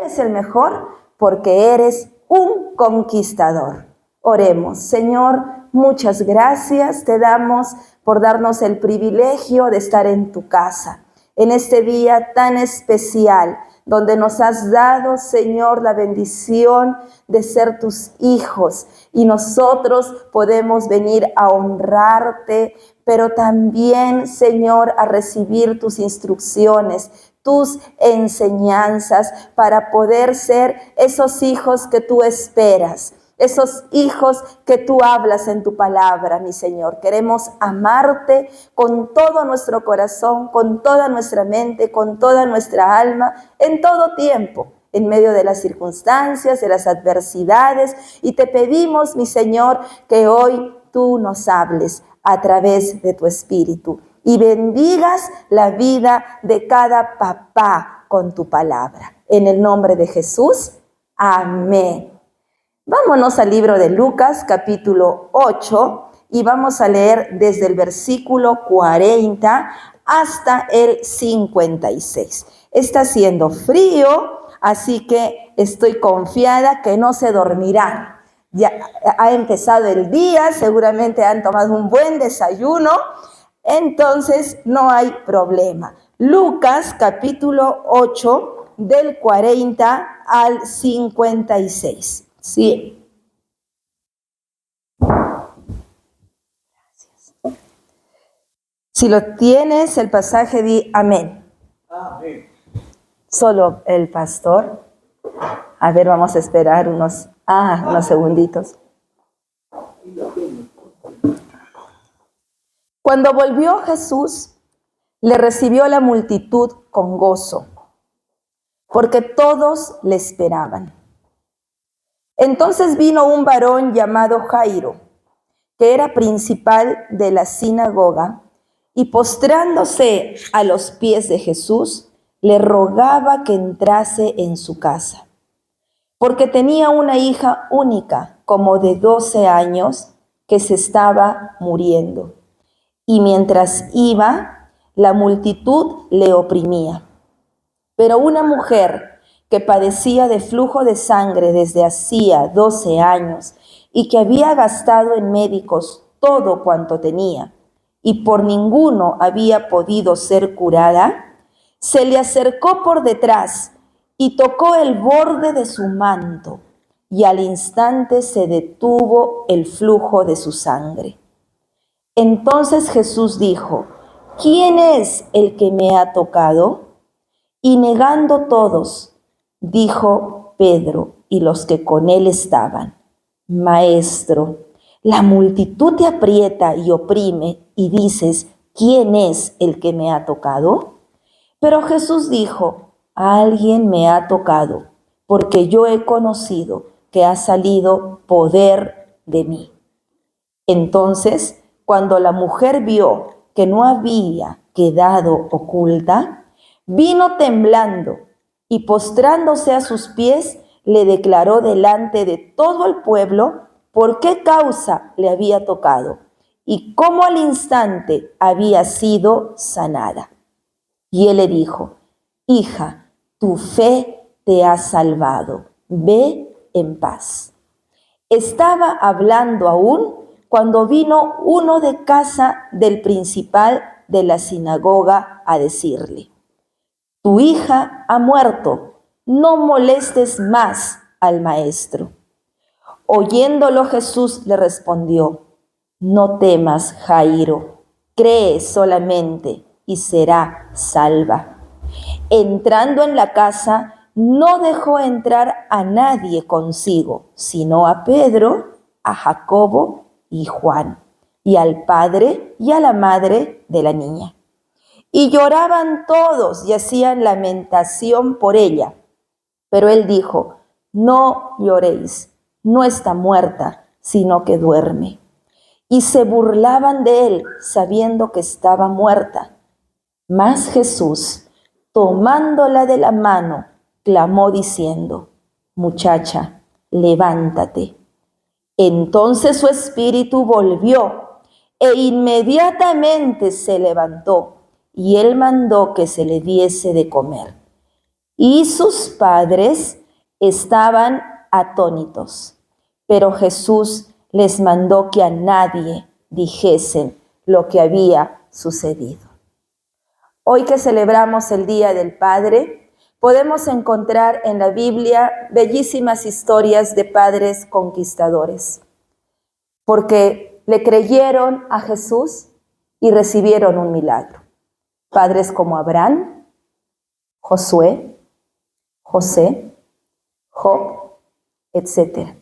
eres el mejor porque eres un conquistador. Oremos. Señor, muchas gracias te damos por darnos el privilegio de estar en tu casa, en este día tan especial, donde nos has dado, Señor, la bendición de ser tus hijos. Y nosotros podemos venir a honrarte, pero también, Señor, a recibir tus instrucciones, tus enseñanzas, para poder ser esos hijos que tú esperas. Esos hijos que tú hablas en tu palabra, mi Señor. Queremos amarte con todo nuestro corazón, con toda nuestra mente, con toda nuestra alma, en todo tiempo, en medio de las circunstancias, de las adversidades. Y te pedimos, mi Señor, que hoy tú nos hables a través de tu Espíritu y bendigas la vida de cada papá con tu palabra. En el nombre de Jesús, amén. Vámonos al libro de Lucas, capítulo 8, y vamos a leer desde el versículo 40 hasta el 56. Está haciendo frío, así que estoy confiada que no se dormirán. Ya ha empezado el día, seguramente han tomado un buen desayuno, entonces no hay problema. Lucas, capítulo 8, del 40 al 56. Sí. Gracias. Si lo tienes, el pasaje, di amén. Amén. Solo el pastor. A ver, vamos a esperar unos segunditos. Cuando volvió Jesús, le recibió la multitud con gozo, porque todos le esperaban. Entonces vino un varón llamado Jairo, que era principal de la sinagoga, y postrándose a los pies de Jesús, le rogaba que entrase en su casa, porque tenía una hija única, como de 12 años, que se estaba muriendo. Y mientras iba, la multitud le oprimía. Pero una mujer que padecía de flujo de sangre desde hacía 12 años y que había gastado en médicos todo cuanto tenía y por ninguno había podido ser curada, se le acercó por detrás y tocó el borde de su manto, y al instante se detuvo el flujo de su sangre. Entonces Jesús dijo: ¿quién es el que me ha tocado? Y negando todos, dijo Pedro y los que con él estaban: Maestro, la multitud te aprieta y oprime y dices: ¿quién es el que me ha tocado? Pero Jesús dijo: alguien me ha tocado, porque yo he conocido que ha salido poder de mí. Entonces, cuando la mujer vio que no había quedado oculta, vino temblando y postrándose a sus pies, le declaró delante de todo el pueblo por qué causa le había tocado y cómo al instante había sido sanada. Y él le dijo: hija, tu fe te ha salvado, ve en paz. Estaba hablando aún cuando vino uno de casa del principal de la sinagoga a decirle: tu hija ha muerto, no molestes más al maestro. Oyéndolo, Jesús le respondió: no temas, Jairo, cree solamente y será salva. Entrando en la casa, no dejó entrar a nadie consigo, sino a Pedro, a Jacobo y Juan, y al padre y a la madre de la niña. Y lloraban todos y hacían lamentación por ella. Pero él dijo: no lloréis, no está muerta, sino que duerme. Y se burlaban de él, sabiendo que estaba muerta. Mas Jesús, tomándola de la mano, clamó diciendo: muchacha, levántate. Entonces su espíritu volvió, e inmediatamente se levantó, y él mandó que se le diese de comer. y sus padres estaban atónitos. Pero Jesús les mandó que a nadie dijesen lo que había sucedido. Hoy que celebramos el Día del Padre, podemos encontrar en la Biblia bellísimas historias de padres conquistadores, porque le creyeron a Jesús y recibieron un milagro. Padres como Abraham, Josué, José, Job, etc.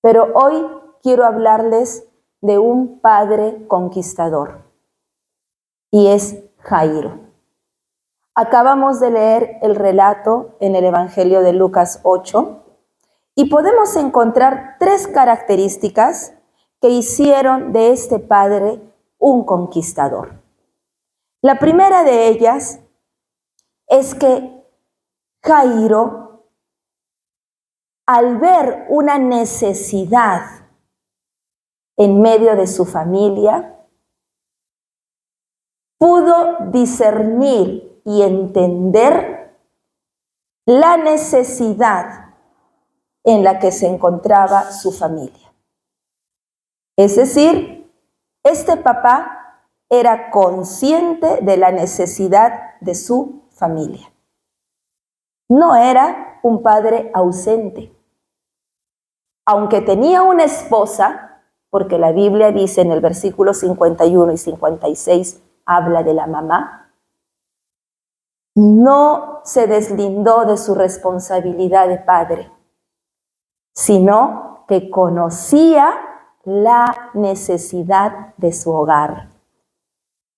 Pero hoy quiero hablarles de un padre conquistador, y es Jairo. Acabamos de leer el relato en el Evangelio de Lucas 8 y podemos encontrar 3 características que hicieron de este padre un conquistador. La primera de ellas es que Jairo, al ver una necesidad en medio de su familia, pudo discernir y entender la necesidad en la que se encontraba su familia. Es decir, este papá era consciente de la necesidad de su familia. No era un padre ausente. Aunque tenía una esposa, porque la Biblia dice en el versículo 51 y 56, habla de la mamá, no se deslindó de su responsabilidad de padre, sino que conocía la necesidad de su hogar.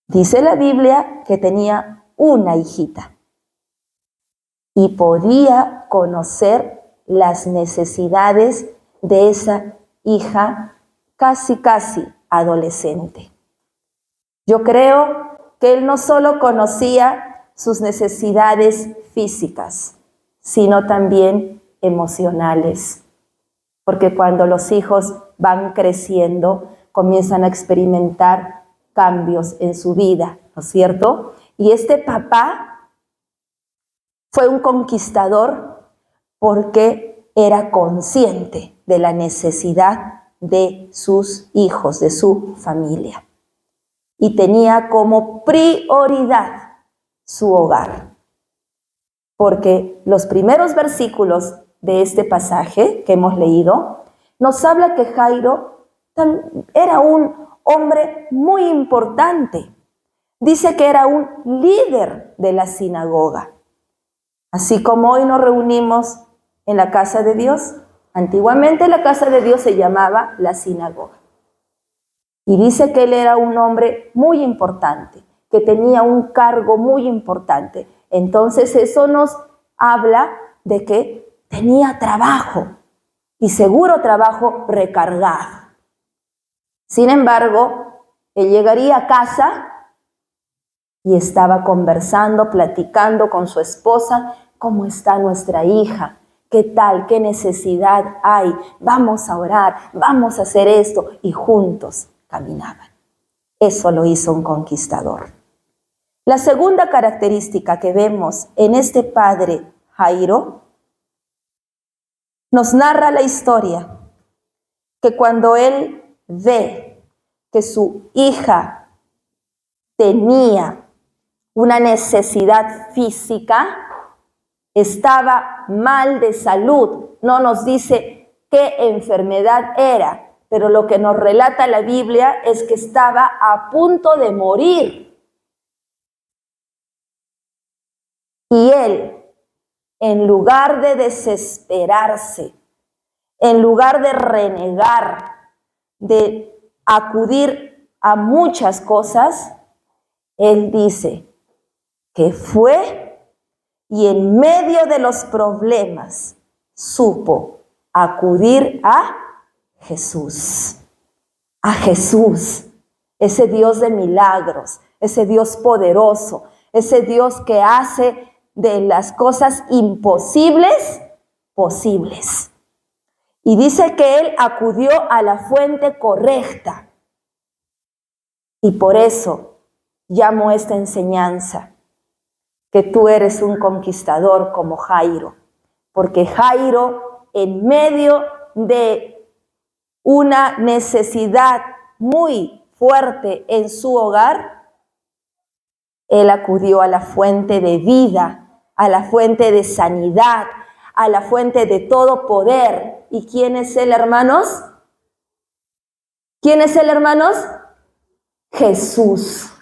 Dice la Biblia que tenía una hijita y podía conocer las necesidades de esa hija casi adolescente. Yo creo que él no solo conocía sus necesidades físicas, sino también emocionales. Porque cuando los hijos van creciendo, comienzan a experimentar cambios en su vida, ¿no es cierto? Y este papá fue un conquistador porque era consciente de la necesidad de sus hijos, de su familia. Y tenía como prioridad su hogar. Porque los primeros versículos de este pasaje que hemos leído nos habla que Jairo era un hombre muy importante. Dice que era un líder de la sinagoga. Así como hoy nos reunimos en la casa de Dios, antiguamente la casa de Dios se llamaba la sinagoga. Y dice que él era un hombre muy importante, que tenía un cargo muy importante. Entonces eso nos habla de que tenía trabajo, y seguro trabajo recargado. Sin embargo, él llegaría a casa y estaba conversando, platicando con su esposa, ¿cómo está nuestra hija? ¿Qué tal? ¿Qué necesidad hay? Vamos a orar, vamos a hacer esto, y juntos caminaban. Eso lo hizo un conquistador. La segunda característica que vemos en este padre Jairo nos narra la historia que cuando él ve que su hija tenía una necesidad física, estaba mal de salud, no nos dice qué enfermedad era, pero lo que nos relata la Biblia es que estaba a punto de morir. Y él, en lugar de desesperarse, en lugar de renegar, de acudir a muchas cosas, él dice que fue y en medio de los problemas supo acudir a Jesús. A Jesús, ese Dios de milagros, ese Dios poderoso, ese Dios que hace de las cosas imposibles posibles. Y dice que él acudió a la fuente correcta. Y por eso llamo esta enseñanza que tú eres un conquistador como Jairo, porque Jairo, en medio de una necesidad muy fuerte en su hogar, él acudió a la fuente de vida, a la fuente de sanidad, a la fuente de todo poder. ¿Y quién es él, hermanos? ¿Quién es él, hermanos? Jesús.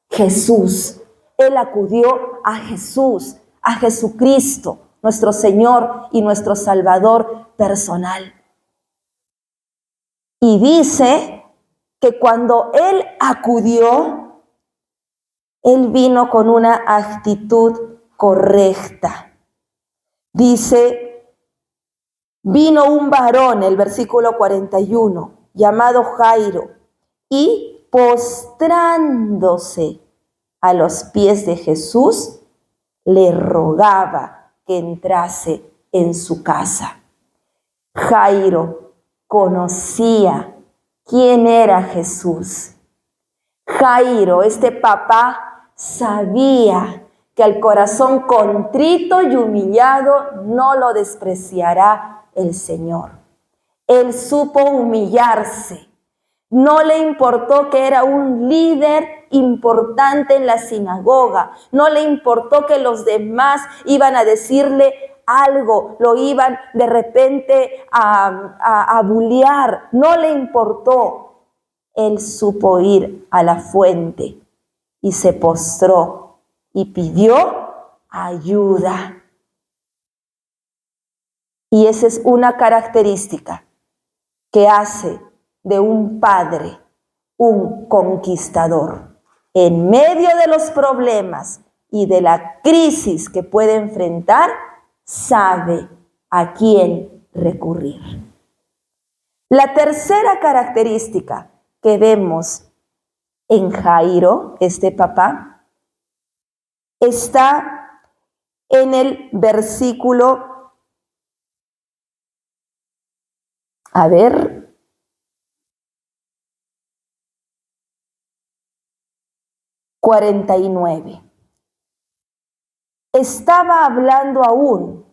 Jesús. Él acudió a Jesús, a Jesucristo, nuestro Señor y nuestro Salvador personal. Y dice que cuando Él acudió, Él vino con una actitud correcta. Dice, vino un varón, el versículo 41, llamado Jairo, y postrándose a los pies de Jesús, le rogaba que entrase en su casa. Jairo conocía quién era Jesús. Jairo, este papá, sabía que al corazón contrito y humillado no lo despreciará el Señor. Él supo humillarse. No le importó que era un líder importante en la sinagoga. No le importó que los demás iban a decirle algo, lo iban de repente a bullear. No le importó. Él supo ir a la fuente y se postró y pidió ayuda. Y esa es una característica que hace de un padre un conquistador. En medio de los problemas y de la crisis que puede enfrentar, sabe a quién recurrir. La tercera característica que vemos en Jairo, este papá, está en el versículo, 49. Estaba hablando aún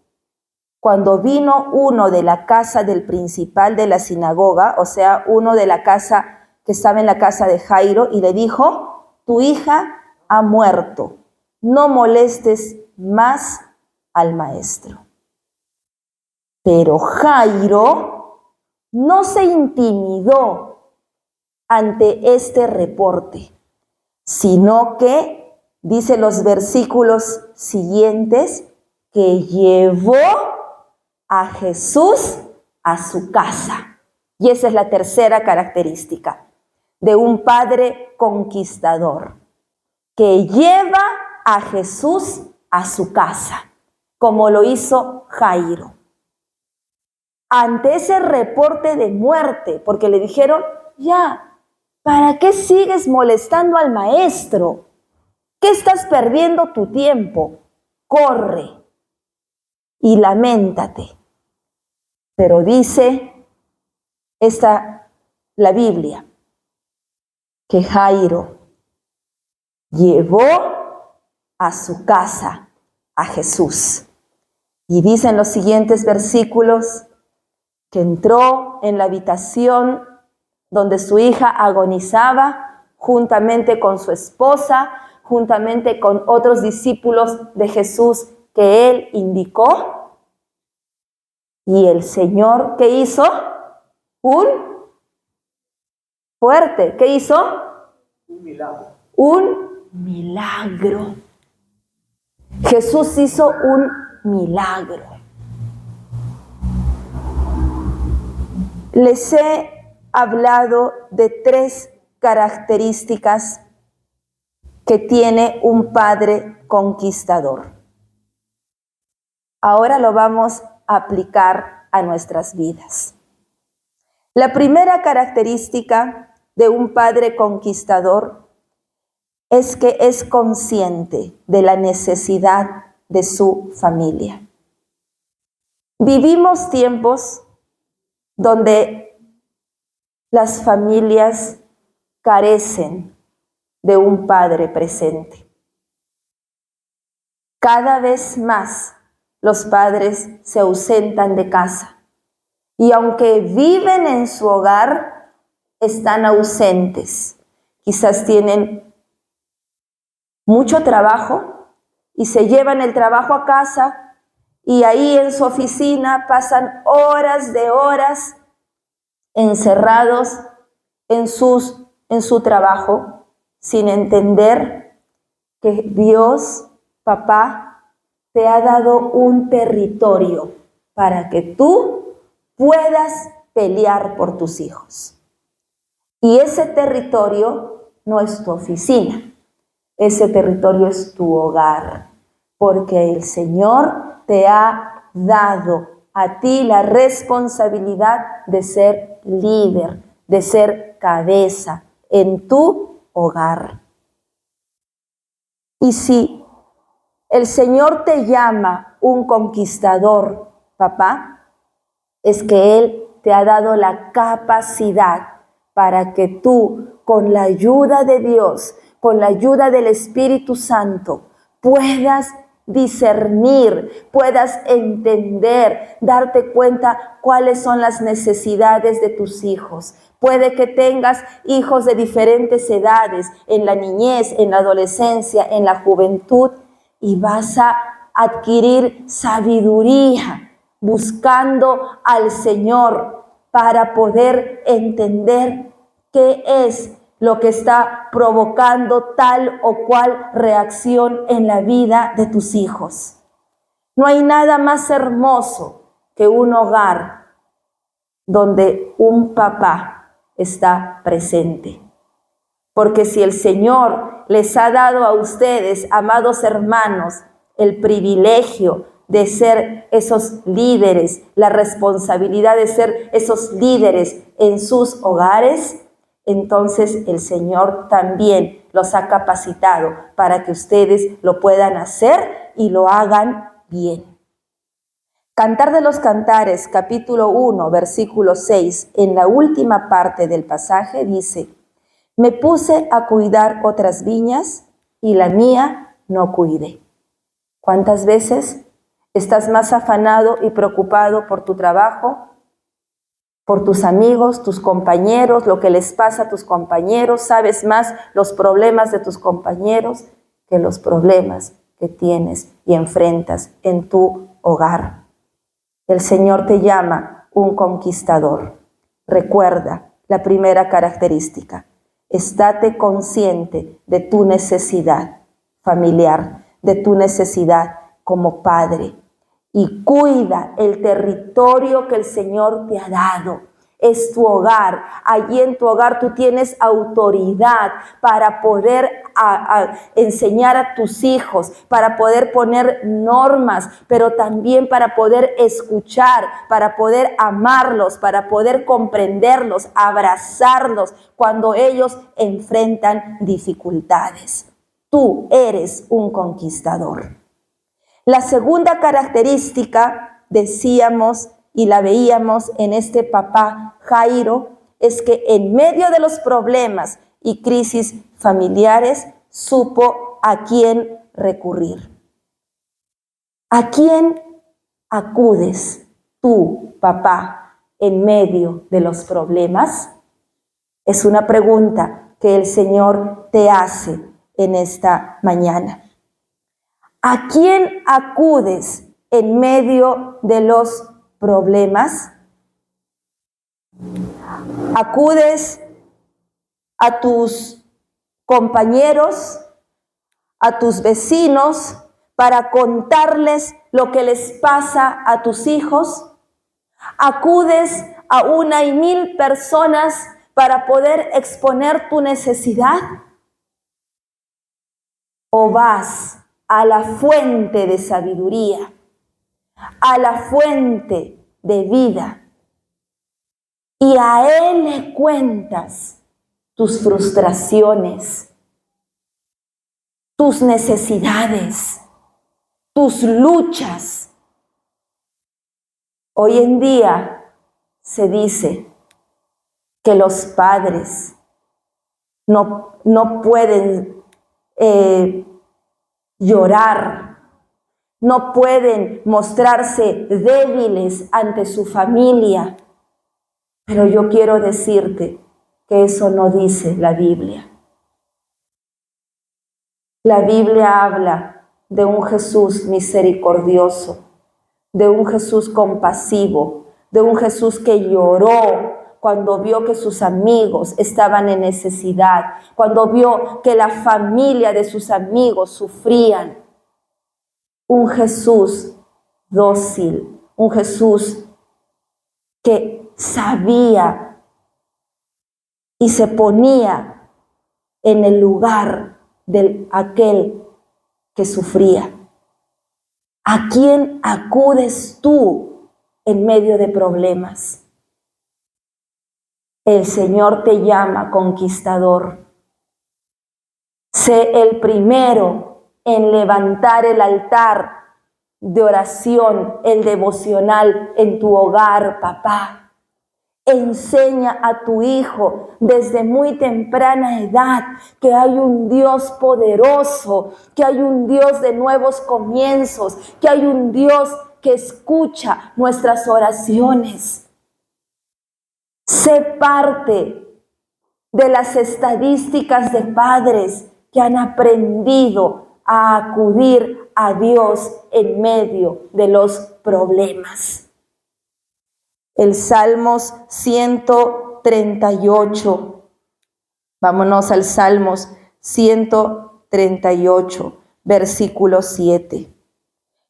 cuando vino uno de la casa del principal de la sinagoga, o sea, uno de la casa que estaba en la casa de Jairo, y le dijo, tu hija ha muerto, no molestes más al maestro. Pero Jairo no se intimidó ante este reporte, sino que, dice los versículos siguientes, que llevó a Jesús a su casa. Y esa es la tercera característica de un padre conquistador, que lleva a Jesús a su casa, como lo hizo Jairo. Ante ese reporte de muerte, porque le dijeron, ya, ¿para qué sigues molestando al maestro? ¿Qué estás perdiendo tu tiempo? Corre y lamentate. Pero dice la Biblia, que Jairo llevó a su casa a Jesús. Y dicen los siguientes versículos, que entró en la habitación donde su hija agonizaba, juntamente con su esposa, juntamente con otros discípulos de Jesús que él indicó. Y el Señor, ¿qué hizo? Un fuerte, ¿qué hizo? Un milagro. Un milagro. Jesús hizo un milagro. Les he hablado de 3 características que tiene un padre conquistador. Ahora lo vamos a aplicar a nuestras vidas. La primera característica de un padre conquistador es que es consciente de la necesidad de su familia. Vivimos tiempos donde las familias carecen de un padre presente. Cada vez más los padres se ausentan de casa y aunque viven en su hogar, están ausentes. Quizás tienen mucho trabajo y se llevan el trabajo a casa y ahí en su oficina pasan horas de horas encerrados en su trabajo sin entender que Dios, papá, te ha dado un territorio para que tú puedas pelear por tus hijos. Y ese territorio no es tu oficina, ese territorio es tu hogar, porque el Señor te ha dado a ti la responsabilidad de ser líder, de ser cabeza en tu hogar. Y si el Señor te llama un conquistador, papá, es que Él te ha dado la capacidad para que tú, con la ayuda de Dios, con la ayuda del Espíritu Santo, puedas discernir, puedas entender, darte cuenta cuáles son las necesidades de tus hijos. Puede que tengas hijos de diferentes edades, en la niñez, en la adolescencia, en la juventud, y vas a adquirir sabiduría buscando al Señor para poder entender qué es lo que está provocando tal o cual reacción en la vida de tus hijos. No hay nada más hermoso que un hogar donde un papá está presente. Porque si el Señor les ha dado a ustedes, amados hermanos, el privilegio de ser esos líderes, la responsabilidad de ser esos líderes en sus hogares, entonces el Señor también los ha capacitado para que ustedes lo puedan hacer y lo hagan bien. Cantar de los Cantares, capítulo 1, versículo 6, en la última parte del pasaje dice: me puse a cuidar otras viñas y la mía no cuidé. ¿Cuántas veces estás más afanado y preocupado por tu trabajo, por tus amigos, tus compañeros, lo que les pasa a tus compañeros? Sabes más los problemas de tus compañeros que los problemas que tienes y enfrentas en tu hogar. El Señor te llama un conquistador. Recuerda la primera característica: estate consciente de tu necesidad familiar, de tu necesidad como padre, y cuida el territorio que el Señor te ha dado. Es tu hogar. Allí en tu hogar tú tienes autoridad para poder enseñar a tus hijos, para poder poner normas, pero también para poder escuchar, para poder amarlos, para poder comprenderlos, abrazarlos cuando ellos enfrentan dificultades. Tú eres un conquistador. La segunda característica, decíamos y la veíamos en este papá Jairo, es que en medio de los problemas y crisis familiares supo a quién recurrir. ¿A quién acudes tú, papá, en medio de los problemas? Es una pregunta que el Señor te hace en esta mañana. ¿A quién acudes en medio de los problemas? ¿Acudes a tus compañeros, a tus vecinos, para contarles lo que les pasa a tus hijos? ¿Acudes a 1 y 1000 personas para poder exponer tu necesidad? ¿O vas a la fuente de sabiduría, a la fuente de vida, y a Él le cuentas tus frustraciones, tus necesidades, tus luchas? Hoy en día se dice que los padres no pueden llorar no pueden mostrarse débiles ante su familia. Pero yo quiero decirte que eso no dice la Biblia. La Biblia habla de un Jesús misericordioso, de un Jesús compasivo, de un Jesús que lloró cuando vio que sus amigos estaban en necesidad, cuando vio que la familia de sus amigos sufrían. Un Jesús dócil, un Jesús que sabía y se ponía en el lugar de aquel que sufría. ¿A quién acudes tú en medio de problemas? El Señor te llama conquistador. Sé el primero en levantar el altar de oración, el devocional en tu hogar, papá. Enseña a tu hijo desde muy temprana edad que hay un Dios poderoso, que hay un Dios de nuevos comienzos, que hay un Dios que escucha nuestras oraciones. Sé parte de las estadísticas de padres que han aprendido a acudir a Dios en medio de los problemas. El Salmos 138. Vámonos al Salmos 138, versículo 7.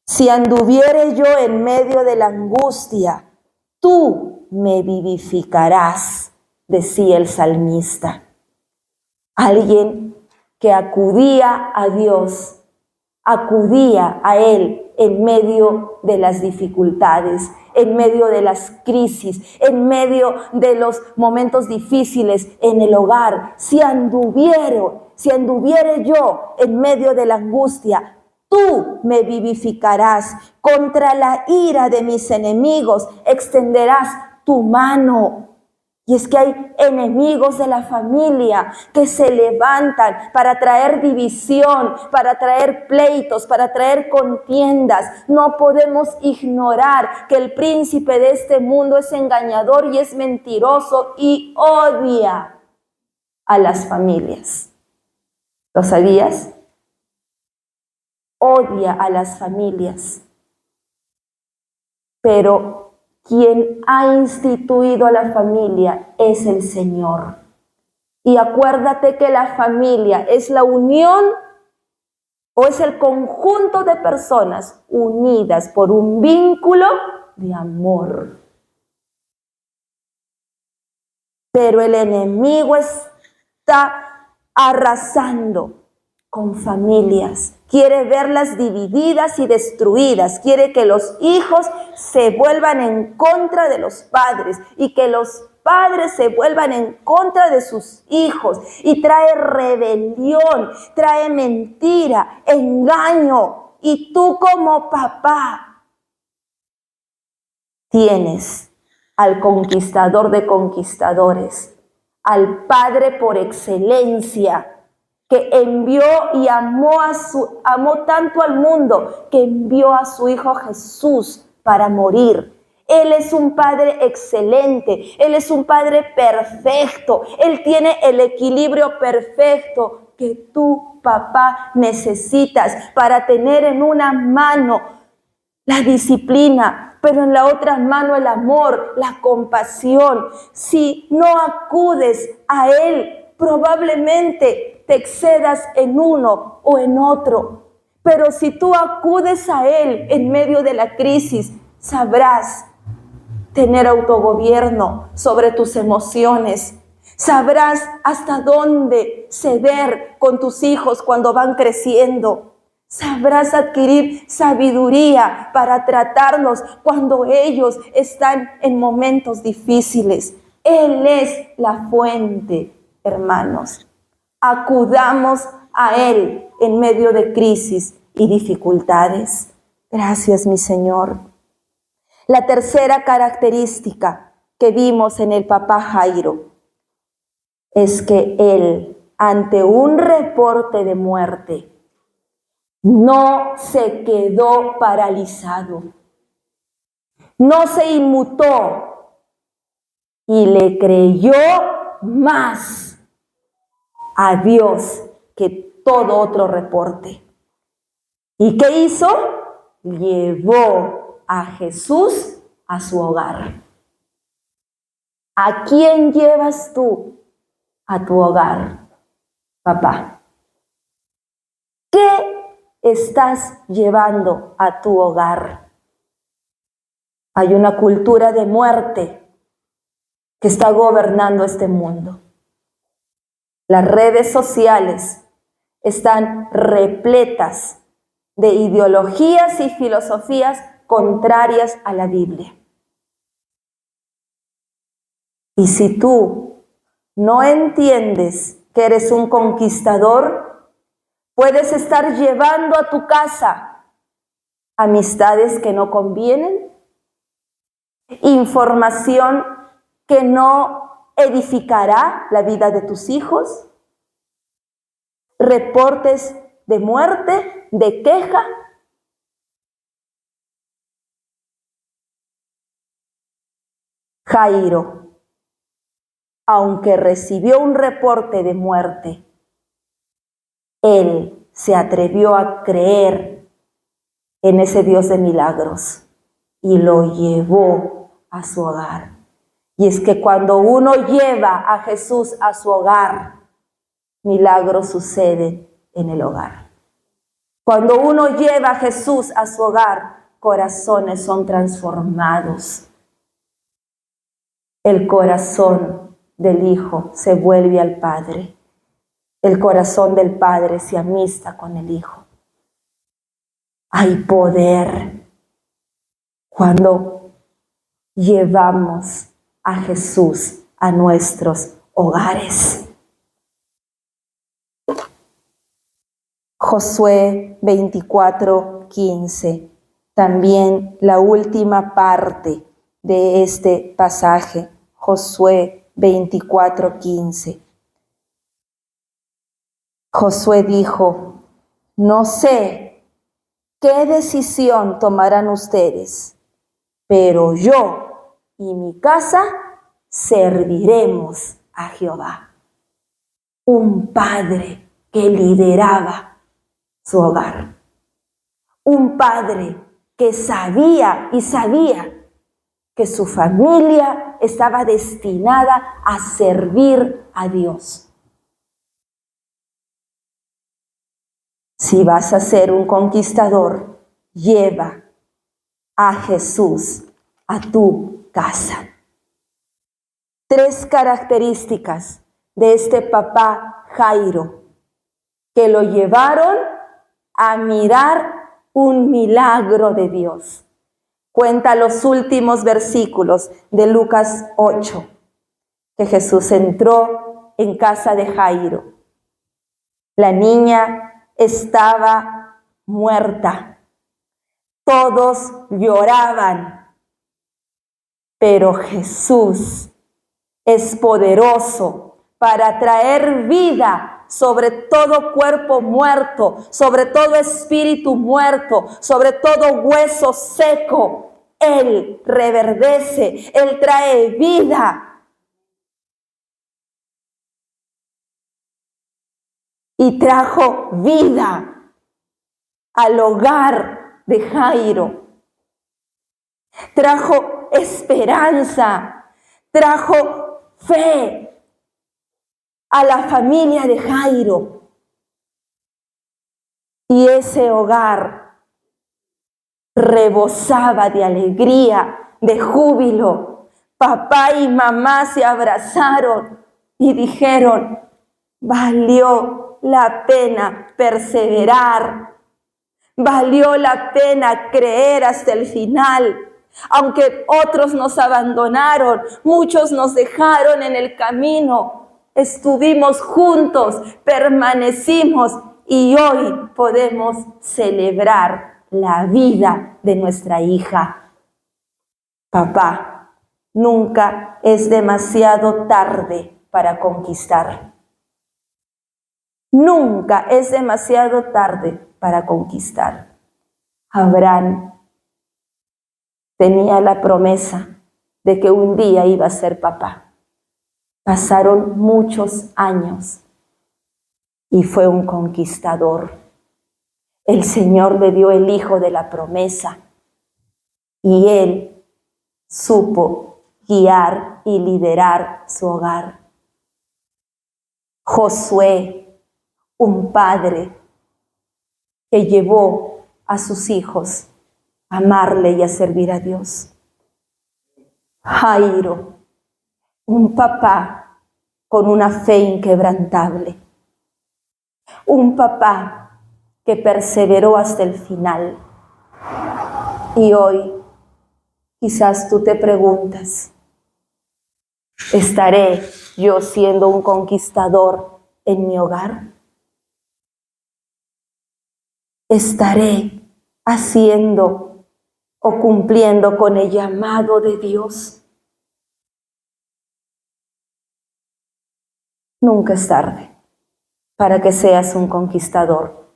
Si anduviere yo en medio de la angustia, tú me vivificarás, decía el salmista. Alguien que acudía a Dios, acudía a Él en medio de las dificultades, en medio de las crisis, en medio de los momentos difíciles en el hogar. Si anduviere yo en medio de la angustia, tú me vivificarás. Contra la ira de mis enemigos extenderás tu mano. Y es que hay enemigos de la familia que se levantan para traer división, para traer pleitos, para traer contiendas. No podemos ignorar que el príncipe de este mundo es engañador y es mentiroso y odia a las familias. ¿Lo sabías? Odia a las familias. Pero quien ha instituido a la familia es el Señor. Y acuérdate que la familia es la unión o es el conjunto de personas unidas por un vínculo de amor. Pero el enemigo está arrasando con familias. Quiere verlas divididas y destruidas. Quiere que los hijos se vuelvan en contra de los padres y que los padres se vuelvan en contra de sus hijos. Y trae rebelión, trae mentira, engaño. Y tú como papá tienes al conquistador de conquistadores, al Padre por excelencia, que envió y amó tanto al mundo, que envió a su Hijo Jesús para morir. Él es un Padre excelente, Él es un Padre perfecto, Él tiene el equilibrio perfecto que tú, papá, necesitas para tener en una mano la disciplina, pero en la otra mano el amor, la compasión. Si no acudes a Él, probablemente te excedas en uno o en otro. Pero si tú acudes a Él en medio de la crisis, sabrás tener autogobierno sobre tus emociones. Sabrás hasta dónde ceder con tus hijos cuando van creciendo. Sabrás adquirir sabiduría para tratarlos cuando ellos están en momentos difíciles. Él es la fuente, hermanos. Acudamos a Él en medio de crisis y dificultades. Gracias, mi Señor. La tercera característica que vimos en el papá Jairo es que él, ante un reporte de muerte, no se quedó paralizado, no se inmutó y le creyó más a Dios que todo otro reporte. ¿Y qué hizo? Llevó a Jesús a su hogar. ¿A quién llevas tú a tu hogar, papá? ¿Qué estás llevando a tu hogar? Hay una cultura de muerte que está gobernando este mundo. Las redes sociales están repletas de ideologías y filosofías contrarias a la Biblia. Y si tú no entiendes que eres un conquistador, puedes estar llevando a tu casa amistades que no convienen, información que no edificará la vida de tus hijos, reportes de muerte, de queja. Jairo, aunque recibió un reporte de muerte, él se atrevió a creer en ese Dios de milagros y lo llevó a su hogar. Y es que cuando uno lleva a Jesús a su hogar, milagros suceden en el hogar. Cuando uno lleva a Jesús a su hogar, corazones son transformados. El corazón del Hijo se vuelve al Padre. El corazón del Padre se amista con el Hijo. Hay poder cuando llevamos a Jesús a nuestros hogares. Josué 24:15, también la última parte de este pasaje, Josué 24:15. Josué dijo: no sé qué decisión tomarán ustedes, pero yo y mi casa serviremos a Jehová. Un padre que lideraba su hogar. Un padre que sabía que su familia estaba destinada a servir a Dios. Si vas a ser un conquistador, lleva a Jesús a tu casa. 3 características de este papá Jairo que lo llevaron a mirar un milagro de Dios. Cuenta los últimos versículos de Lucas 8, que Jesús entró en casa de Jairo. La niña estaba muerta. Todos lloraban, pero Jesús es poderoso para traer vida sobre todo cuerpo muerto, sobre todo espíritu muerto, sobre todo hueso seco. Él reverdece, Él trae vida. Y trajo vida al hogar de Jairo. Trajo esperanza, trajo fe a la familia de Jairo. Y ese hogar rebosaba de alegría, de júbilo. Papá y mamá se abrazaron y dijeron: valió la pena perseverar, valió la pena creer hasta el final. Aunque otros nos abandonaron, muchos nos dejaron en el camino, estuvimos juntos, permanecimos y hoy podemos celebrar la vida de nuestra hija. Papá, nunca es demasiado tarde para conquistar. Nunca es demasiado tarde para conquistar. Abraham tenía la promesa de que un día iba a ser papá. Pasaron muchos años y fue un conquistador. El Señor le dio el hijo de la promesa y él supo guiar y liderar su hogar. Josué, un padre que llevó a sus hijos a amarle y a servir a Dios. Jairo, un papá con una fe inquebrantable. Un papá que perseveró hasta el final. Y hoy quizás tú te preguntas, ¿estaré yo siendo un conquistador en mi hogar? ¿Estaré haciendo o cumpliendo con el llamado de Dios? Nunca es tarde para que seas un conquistador,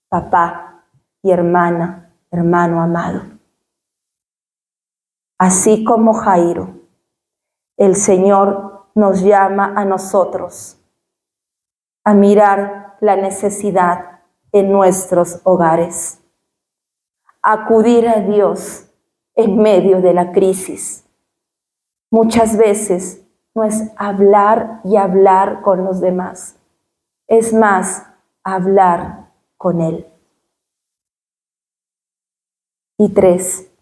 papá y hermana, hermano amado. Así como Jairo, el Señor nos llama a nosotros a mirar la necesidad en nuestros hogares, acudir a Dios en medio de la crisis. Muchas veces no es hablar y hablar con los demás, es más hablar con Él. Y 3,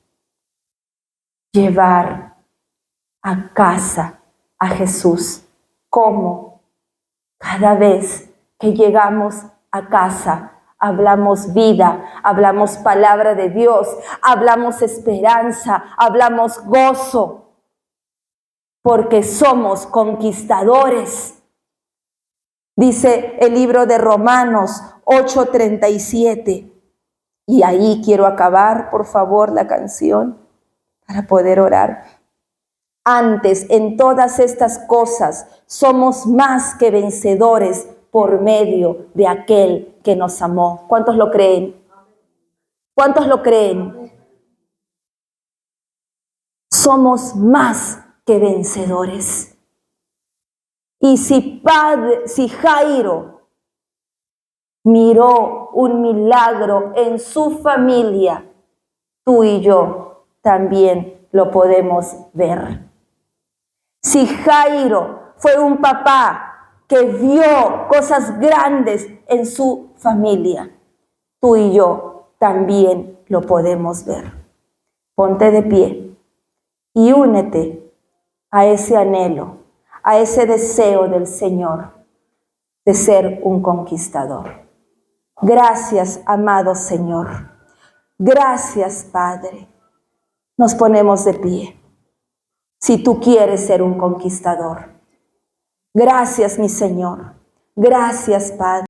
llevar a casa a Jesús. ¿Cómo? Cada vez que llegamos a casa, hablamos vida, hablamos palabra de Dios, hablamos esperanza, hablamos gozo, porque somos conquistadores. Dice el libro de Romanos 8:37, y ahí quiero acabar, por favor, la canción para poder orar. Antes, en todas estas cosas, somos más que vencedores por medio de aquel que nos amó. ¿Cuántos lo creen? ¿Cuántos lo creen? Somos más que vencedores. Y si Jairo miró un milagro en su familia, tú y yo también lo podemos ver. Si Jairo fue un papá que vio cosas grandes en su familia, tú y yo también lo podemos ver. Ponte de pie y únete a ese anhelo, a ese deseo del Señor de ser un conquistador. Gracias, amado Señor. Gracias, Padre. Nos ponemos de pie. Si tú quieres ser un conquistador. Gracias, mi Señor. Gracias, Padre.